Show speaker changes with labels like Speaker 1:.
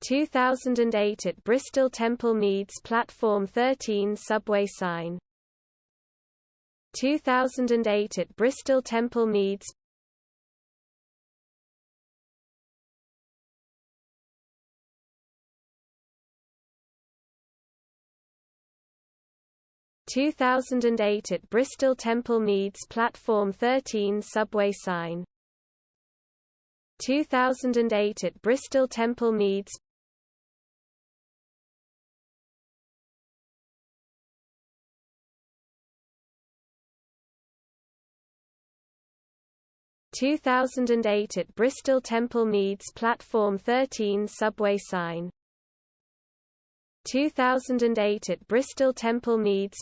Speaker 1: 2008 at Bristol Temple Meads Platform 13 subway sign. 2008 at Bristol Temple Meads. 2008 at Bristol Temple Meads Platform 13 subway sign. 2008 at Bristol Temple Meads. 2008 at Bristol Temple Meads Platform 13 subway sign. 2008 at Bristol Temple Meads.